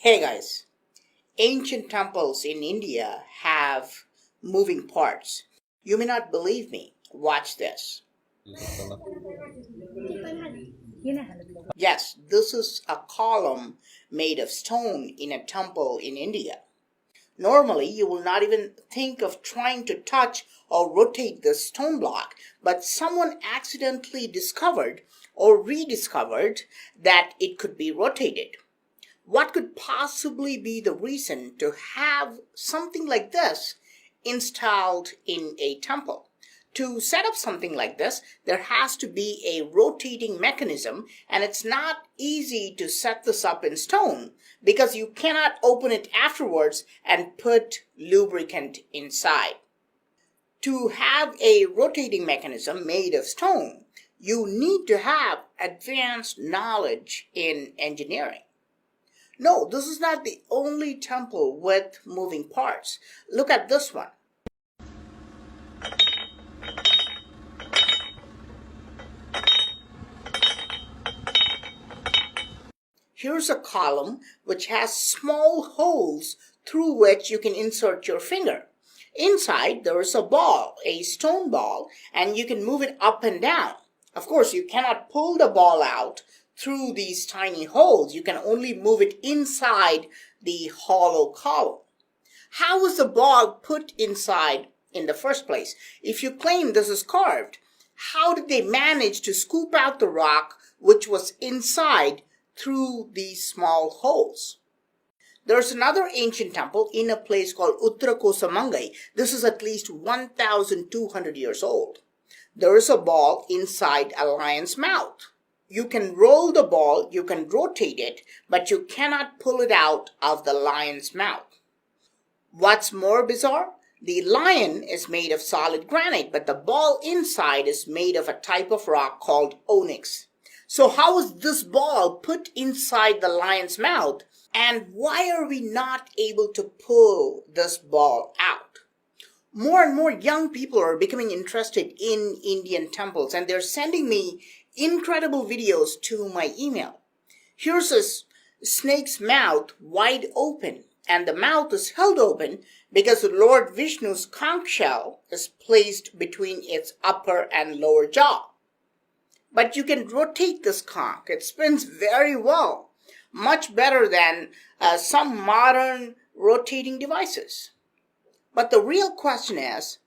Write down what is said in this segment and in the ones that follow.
Hey guys, ancient temples in India have moving parts. You may not believe me. Watch this. Yes, this is a column made of stone in a temple in India. Normally, you will not even think of trying to touch or rotate this stone block, but someone accidentally discovered or rediscovered that it could be rotated. What could possibly be the reason to have something like this installed in a temple? To set up something like this, there has to be a rotating mechanism, and it's not easy to set this up in stone because you cannot open it afterwards and put lubricant inside. To have a rotating mechanism made of stone, you need to have advanced knowledge in engineering. No, this is not the only temple with moving parts. Look at this one. Here's a column which has small holes through which you can insert your finger. Inside, there is a ball, a stone ball, and you can move it up and down. Of course, you cannot pull the ball out through these tiny holes. You can only move it inside the hollow column. How was the ball put inside in the first place? If you claim this is carved, how did they manage to scoop out the rock which was inside through these small holes? There's another ancient temple in a place called Uttarakosamangai. This is at least 1,200 years old. There is a ball inside a lion's mouth. You can roll the ball, you can rotate it, but you cannot pull it out of the lion's mouth. What's more bizarre? The lion is made of solid granite, but the ball inside is made of a type of rock called onyx. So how is this ball put inside the lion's mouth, and why are we not able to pull this ball out? More and more young people are becoming interested in Indian temples, and they're sending me incredible videos to my email. Here's a snake's mouth wide open, and the mouth is held open because Lord Vishnu's conch shell is placed between its upper and lower jaw. But you can rotate this conch. It spins very well, much better than some modern rotating devices. But the real question is,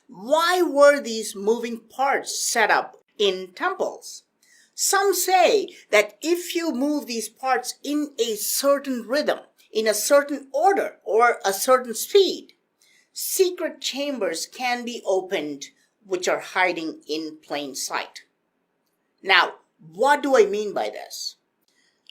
why were these moving parts set up in temples? Some say that if you move these parts in a certain rhythm, in a certain order, or a certain speed, secret chambers can be opened which are hiding in plain sight. Now, what do I mean by this?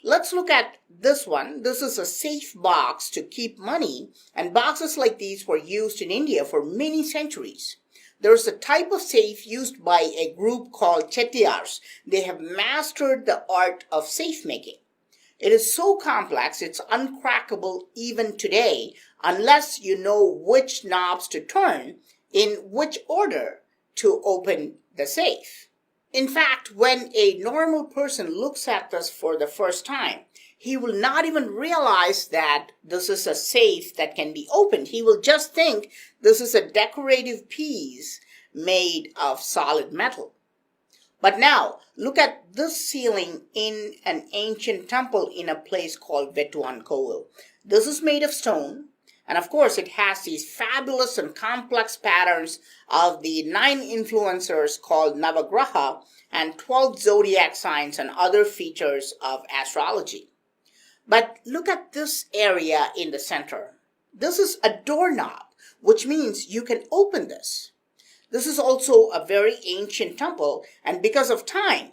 Let's look at this one. This is a safe box to keep money, and boxes like these were used in India for many centuries. There's a type of safe used by a group called Chettiars. They have mastered the art of safe making. It is so complex, it's uncrackable even today, unless you know which knobs to turn in which order to open the safe. In fact, when a normal person looks at this for the first time, he will not even realize that this is a safe that can be opened. He will just think this is a decorative piece made of solid metal. But now, look at this ceiling in an ancient temple in a place called Vetuan Kovil. This is made of stone, and of course it has these fabulous and complex patterns of the 9 influencers called Navagraha and 12 zodiac signs and other features of astrology. But look at this area in the center. This is a doorknob, which means you can open this. This is also a very ancient temple, and because of time,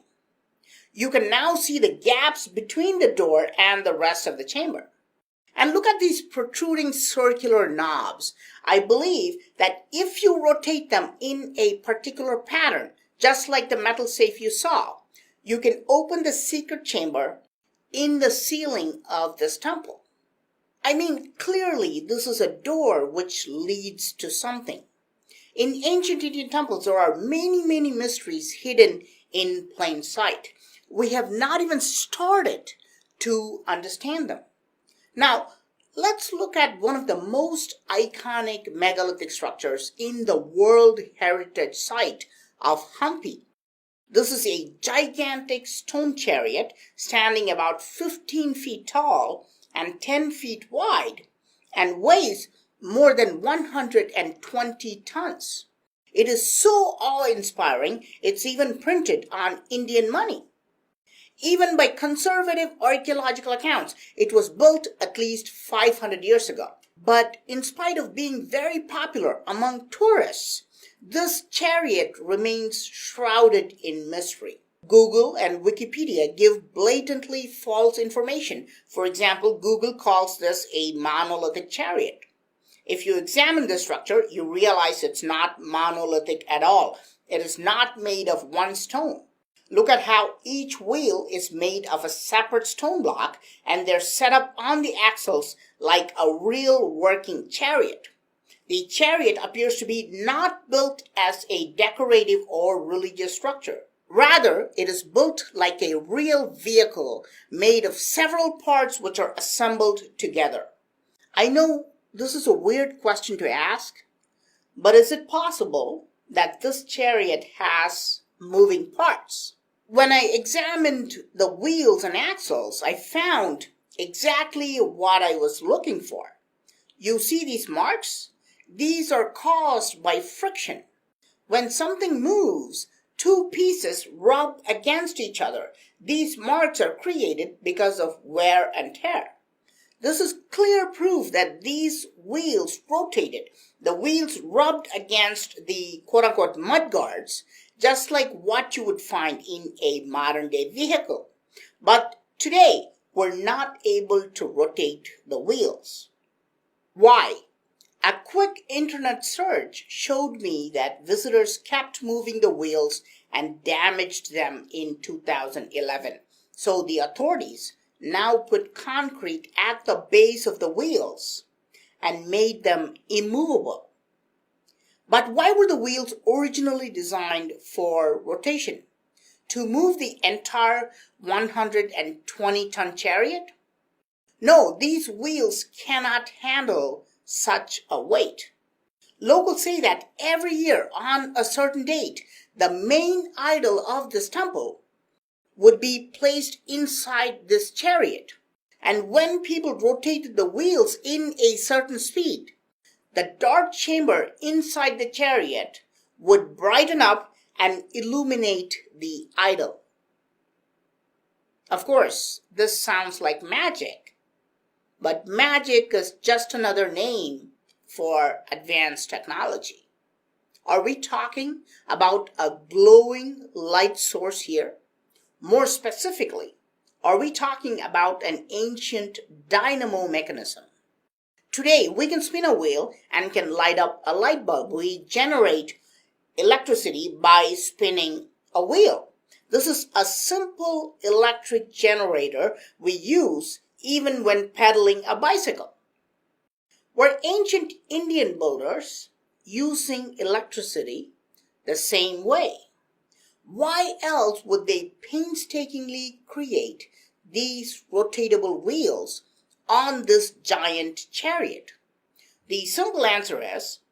you can now see the gaps between the door and the rest of the chamber. And look at these protruding circular knobs. I believe that if you rotate them in a particular pattern, just like the metal safe you saw, you can open the secret chamber in the ceiling of this temple. I mean, clearly this is a door which leads to something. In ancient Indian temples, there are many mysteries hidden in plain sight. We have not even started to understand them. Now, let's look at one of the most iconic megalithic structures in the World Heritage Site of Hampi. This is a gigantic stone chariot standing about 15 feet tall and 10 feet wide and weighs more than 120 tons. It is so awe-inspiring, it's even printed on Indian money. Even by conservative archaeological accounts, it was built at least 500 years ago. But in spite of being very popular among tourists, this chariot remains shrouded in mystery. Google and Wikipedia give blatantly false information. For example, Google calls this a monolithic chariot. If you examine the structure, you realize it's not monolithic at all. It is not made of one stone. Look at how each wheel is made of a separate stone block and they're set up on the axles like a real working chariot. The chariot appears to be not built as a decorative or religious structure. Rather, it is built like a real vehicle made of several parts which are assembled together. I know this is a weird question to ask, but is it possible that this chariot has moving parts? When I examined the wheels and axles, I found exactly what I was looking for. You see these marks? These are caused by friction. When something moves, two pieces rub against each other. These marks are created because of wear and tear. This is clear proof that these wheels rotated. The wheels rubbed against the quote-unquote mud guards, just like what you would find in a modern-day vehicle. But today, we're not able to rotate the wheels. Why? A quick internet search showed me that visitors kept moving the wheels and damaged them in 2011. So the authorities now put concrete at the base of the wheels and made them immovable. But why were the wheels originally designed for rotation? To move the entire 120-ton chariot? No, these wheels cannot handle such a weight. Locals say that every year on a certain date, the main idol of this temple would be placed inside this chariot. And when people rotated the wheels in a certain speed, the dark chamber inside the chariot would brighten up and illuminate the idol. Of course, this sounds like magic, but magic is just another name for advanced technology. Are we talking about a glowing light source here? More specifically, are we talking about an ancient dynamo mechanism? Today, we can spin a wheel and can light up a light bulb. We generate electricity by spinning a wheel. This is a simple electric generator we use even when pedaling a bicycle. Were ancient Indian builders using electricity the same way? Why else would they painstakingly create these rotatable wheels on this giant chariot? The simple answer is